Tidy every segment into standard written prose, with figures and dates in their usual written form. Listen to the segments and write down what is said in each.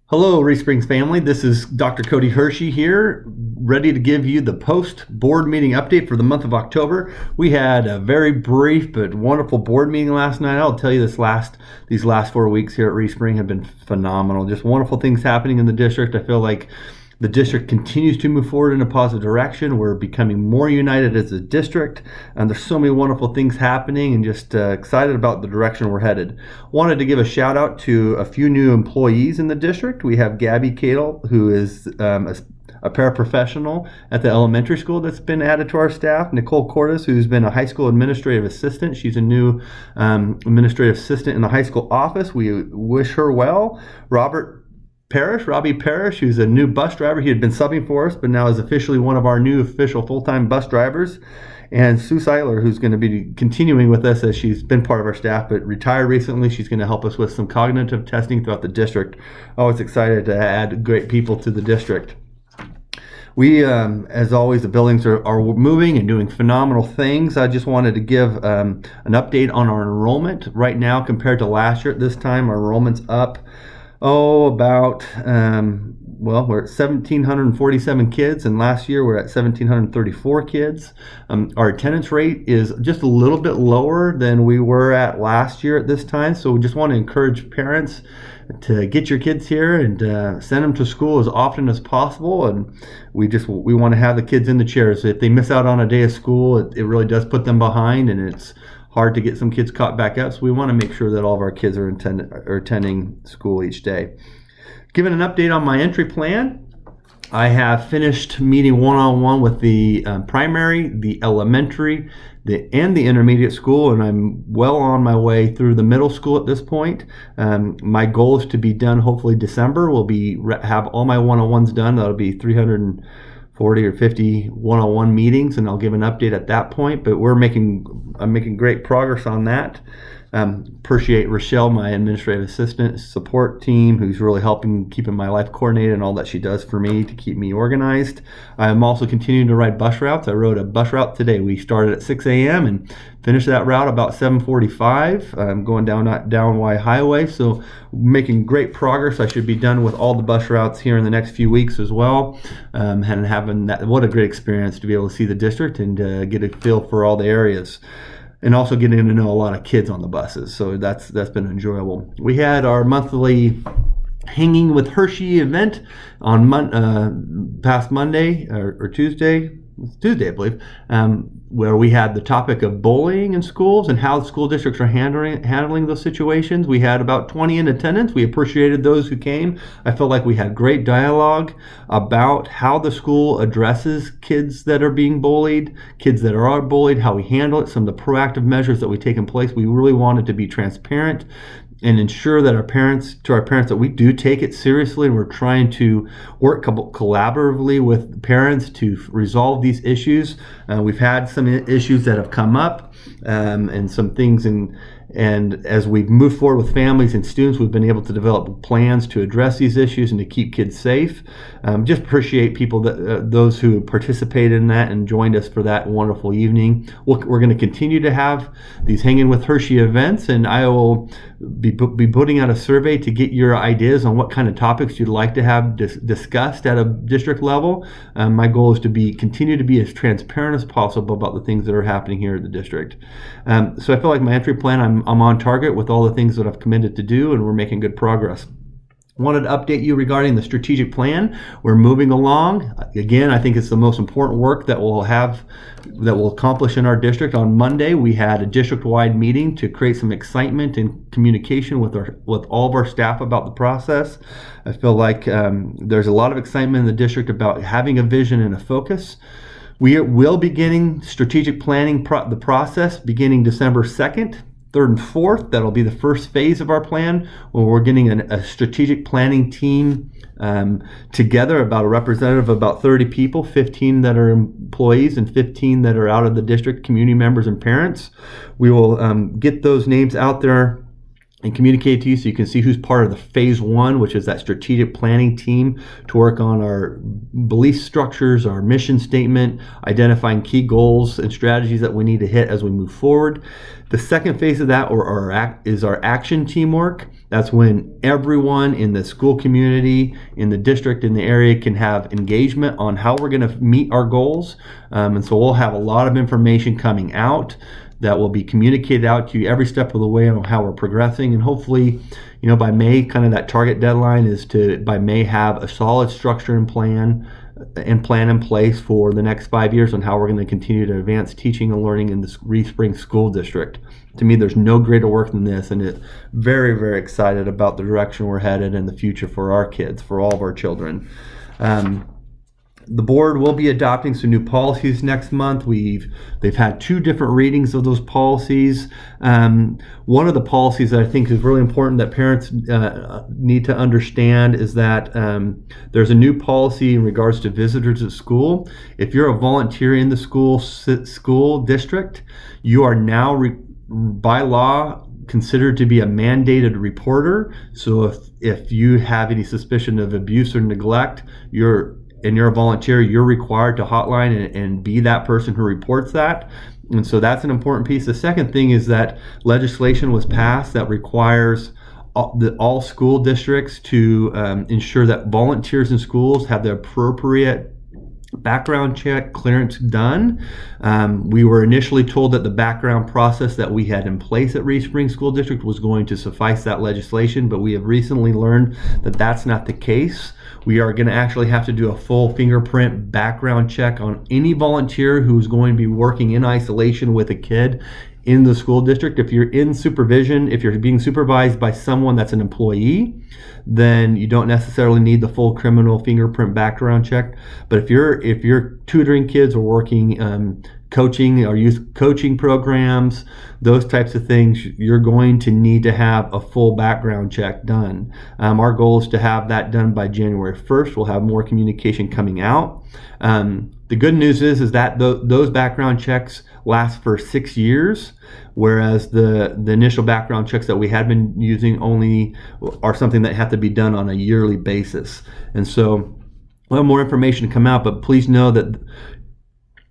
Hello, Resprings family. This is Dr. Cody Hirschi here, ready to give you the post-board meeting update for the month of October. We had a very brief but wonderful board meeting last night. I'll tell you these last 4 weeks here at Respring have been phenomenal. Just wonderful things happening in the district. I feel like the district continues to move forward in a positive direction. We're becoming more united as a district, and there's so many wonderful things happening, and just excited about the direction we're headed. Wanted to give a shout out to a few new employees in the district. We have Gabby Cadle, who is a paraprofessional at the elementary school that's been added to our staff. Nicole Cordes, who's been a high school administrative assistant. She's a new administrative assistant in the high school office. We wish her well. Robbie Parrish, who's a new bus driver. He had been subbing for us, but now is officially one of our new official full-time bus drivers. And Sue Seiler, who's going to be continuing with us as she's been part of our staff, but retired recently. She's going to help us with some cognitive testing throughout the district. Always excited to add great people to the district. We, as always, the buildings are moving and doing phenomenal things. I just wanted to give an update on our enrollment. Right now, compared to last year at this time, our enrollment's up we're at 1,747 kids, and last year we're at 1,734 kids. Our attendance rate is just a little bit lower than we were at last year at this time, so we just want to encourage parents to get your kids here and send them to school as often as possible. And we want to have the kids in the chairs. If they miss out on a day of school, it really does put them behind, and it's hard to get some kids caught back up. So we want to make sure that all of our kids are attending school each day. Given an update on my entry plan, I have finished meeting one-on-one with the primary, the elementary, and the intermediate school, and I'm well on my way through the middle school at this point. My goal is to be done hopefully December. Have all my one-on-ones done. That'll be 340 or 50 one-on-one meetings, and I'll give an update at that point. But I'm making great progress on that. Appreciate Rochelle, my administrative assistant support team, who's really helping keeping my life coordinated and all that she does for me to keep me organized. I'm also continuing to ride bus routes. I rode a bus route today. We started at 6 a.m. and finished that route about 7:45. I'm going down Y Highway, so making great progress. I should be done with all the bus routes here in the next few weeks as well. And having that, what a great experience to be able to see the district and get a feel for all the areas. And also getting to know a lot of kids on the buses, so that's been enjoyable. We had our monthly Hanging with Hirschi event on past Monday or Tuesday. It's Tuesday, I believe, where we had the topic of bullying in schools and how school districts are handling those situations. We had about 20 in attendance. We appreciated those who came. I felt like we had great dialogue about how the school addresses kids that are being bullied, kids that are bullied, how we handle it, some of the proactive measures that we take in place. We really wanted to be transparent and ensure that our parents that we do take it seriously, and we're trying to work collaboratively with parents to resolve these issues. We've had some issues that have come up, and some things, and as we've moved forward with families and students, we've been able to develop plans to address these issues and to keep kids safe. Just appreciate people those who participated in that and joined us for that wonderful evening. We're going to continue to have these Hanging with Hirschi events, and I will be putting out a survey to get your ideas on what kind of topics you'd like to have discussed at a district level. My goal is to continue to be as transparent as possible about the things that are happening here at the district. So I feel like my entry plan, I'm on target with all the things that I've committed to do, and we're making good progress. Wanted to update you regarding the strategic plan. We're moving along. Again, I think it's the most important work that we'll accomplish in our district. On Monday, we had a district-wide meeting to create some excitement and communication with all of our staff about the process. I feel like there's a lot of excitement in the district about having a vision and a focus. We will be beginning strategic planning the process beginning December 2nd. 3rd and 4th, that'll be the first phase of our plan, where we're getting a strategic planning team together, about a representative of about 30 people, 15 that are employees and 15 that are out of the district, community members and parents. We will get those names out there and communicate to you so you can see who's part of the phase 1, which is that strategic planning team to work on our belief structures, our mission statement, identifying key goals and strategies that we need to hit as we move forward. The second phase of that is our action teamwork. That's when everyone in the school community, in the district, in the area can have engagement on how we're going to meet our goals. And so we'll have a lot of information coming out that will be communicated out to you every step of the way on how we're progressing. And hopefully, by May, kind of that target deadline is to, by May, have a solid structure and plan in place for the next 5 years on how we're going to continue to advance teaching and learning in the Reef Springs School District. To me, there's no greater work than this, and it's very, very excited about the direction we're headed in the future for our kids, for all of our children. The board will be adopting some new policies next month. They've had 2 different readings of those policies. One of the policies that I think is really important that parents need to understand is that there's a new policy in regards to visitors at school. If you're a volunteer in the school district, you are now by law considered to be a mandated reporter. So if you have any suspicion of abuse or neglect, you're a volunteer, you're required to hotline and be that person who reports that. And so that's an important piece. The second thing is that legislation was passed that requires all school districts to ensure that volunteers in schools have the appropriate background check clearance done. We were initially told that the background process that we had in place at Reef Springs School District was going to suffice that legislation, but we have recently learned that that's not the case. We are going to actually have to do a full fingerprint background check on any volunteer who's going to be working in isolation with a kid in the school district. If you're in supervision, if you're being supervised by someone that's an employee, then you don't necessarily need the full criminal fingerprint background check. But if you're tutoring kids or working coaching or youth coaching programs, those types of things, you're going to need to have a full background check done. Our goal is to have that done by January 1st. We'll have more communication coming out. The good news is that those background checks last for 6 years, whereas the initial background checks that we had been using only are something that have to be done on a yearly basis. And so we'll have more information to come out, but please know that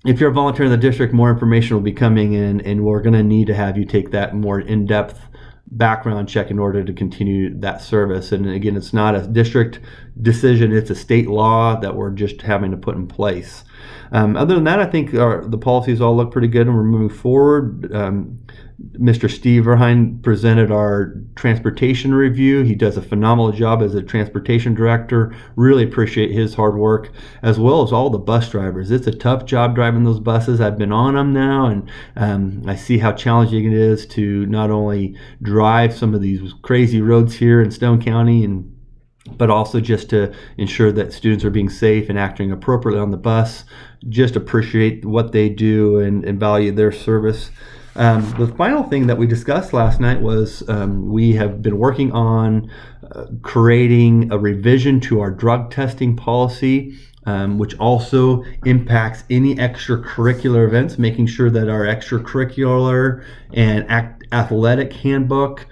if you're a volunteer in the district, more information will be coming in, and we're going to need to have you take that more in-depth background check in order to continue that service. And again, it's not a district decision, it's a state law that we're just having to put in place. Other than that, I think the policies all look pretty good and we're moving forward. Mr. Steve Verheyen presented our transportation review. He does a phenomenal job as a transportation director. Really appreciate his hard work, as well as all the bus drivers. It's a tough job driving those buses. I've been on them now, and I see how challenging it is to not only drive some of these crazy roads here in Stone County, but also just to ensure that students are being safe and acting appropriately on the bus. Just appreciate what they do and value their service. The final thing that we discussed last night was we have been working on creating a revision to our drug testing policy, which also impacts any extracurricular events, making sure that our extracurricular and athletic handbook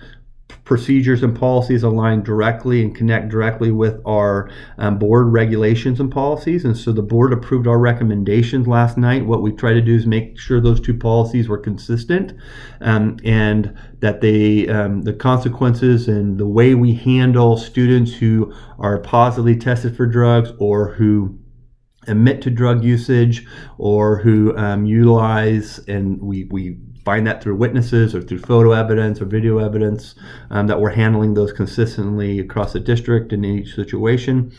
procedures and policies align directly and connect directly with our board regulations and policies. And so the board approved our recommendations last night. What we try to do is make sure those two policies were consistent, and that the consequences and the way we handle students who are positively tested for drugs or who admit to drug usage or who utilize, and we find that through witnesses or through photo evidence or video evidence, that we're handling those consistently across the district in each situation.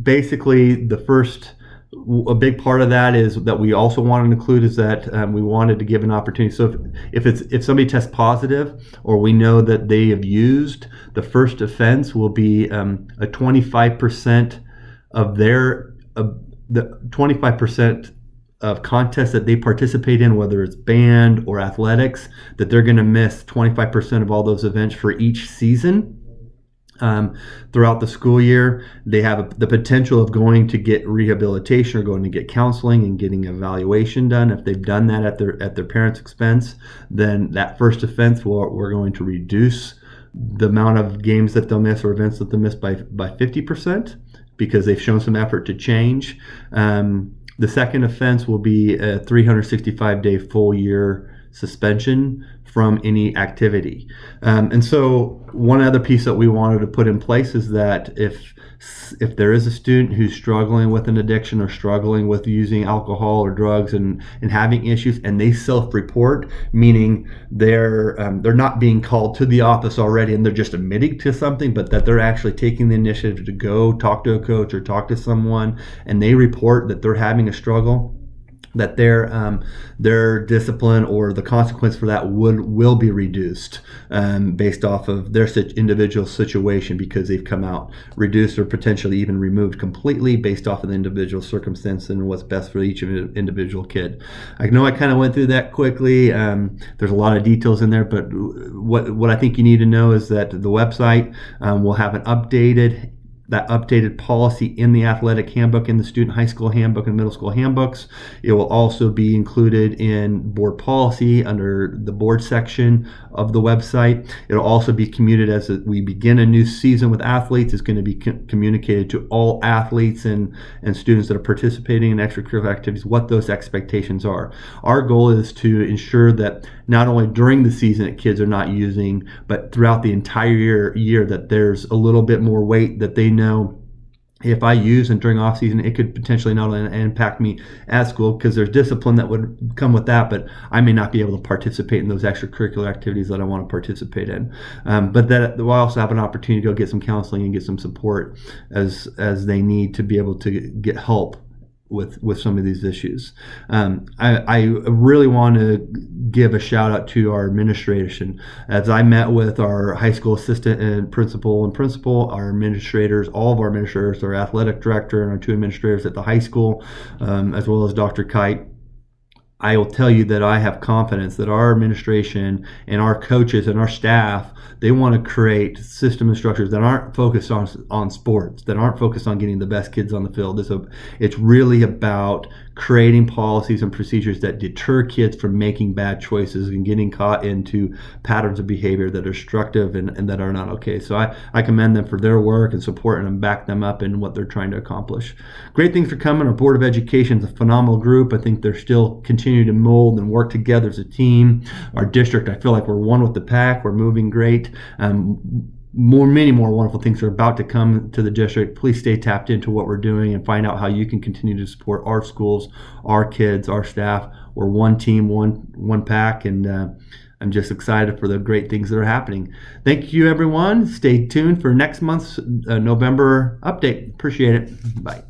Basically, a big part of that is that we also want to include is that we wanted to give an opportunity. So if somebody tests positive or we know that they have used, the first offense will be a 25% of the 25% of contests that they participate in, whether it's band or athletics, that they're going to miss 25% of all those events for each season. throughout the school year. They have the potential of going to get rehabilitation or going to get counseling and getting evaluation done. If they've done that at their parents' expense, then that first offense we're going to reduce the amount of games that they'll miss or events that they'll miss by 50% because they've shown some effort to change. The second offense will be a 365-day full year suspension from any activity. And so one other piece that we wanted to put in place is that if there is a student who's struggling with an addiction or struggling with using alcohol or drugs and having issues, and they self-report, meaning they're not being called to the office already and they're just admitting to something, but that they're actually taking the initiative to go talk to a coach or talk to someone, and they report that they're having a struggle, that their discipline or the consequence for that will be reduced based off of their individual situation, because they've come out, reduced or potentially even removed completely based off of the individual circumstance and what's best for each individual kid. I know I kind of went through that quickly. There's a lot of details in there, but what I think you need to know is that the website will have that updated policy in the athletic handbook, in the student high school handbook and middle school handbooks. It will also be included in board policy under the board section of the website. It'll also be communicated as we begin a new season with athletes. It's going to be communicated to all athletes and students that are participating in extracurricular activities what those expectations are. Our goal is to ensure that not only during the season that kids are not using, but throughout the entire year that there's a little bit more weight, that they know if I use and during off season, it could potentially not only impact me at school because there's discipline that would come with that, but I may not be able to participate in those extracurricular activities that I want to participate in. But that we'll also have an opportunity to go get some counseling and get some support as they need to be able to get help with some of these issues. I really want to give a shout out to our administration. As I met with our high school assistant and principal, our administrators, all of our administrators, our athletic director and our two administrators at the high school, as well as Dr. Kite, I will tell you that I have confidence that our administration and our coaches and our staff, they want to create system and structures that aren't focused on sports, that aren't focused on getting the best kids on the field. It's really about creating policies and procedures that deter kids from making bad choices and getting caught into patterns of behavior that are destructive and that are not okay. So I commend them for their work and support and back them up in what they're trying to accomplish. Great things are coming. Our Board of Education is a phenomenal group. I think they're still continuing to mold and work together as a team. Our district, I feel like we're one with the pack. We're moving great. Many more wonderful things are about to come to the district. Please stay tapped into what we're doing and find out how you can continue to support our schools, our kids, our staff. We're one team, one pack, and I'm just excited for the great things that are happening. Thank you, everyone. Stay tuned for next month's November update. Appreciate it. Bye.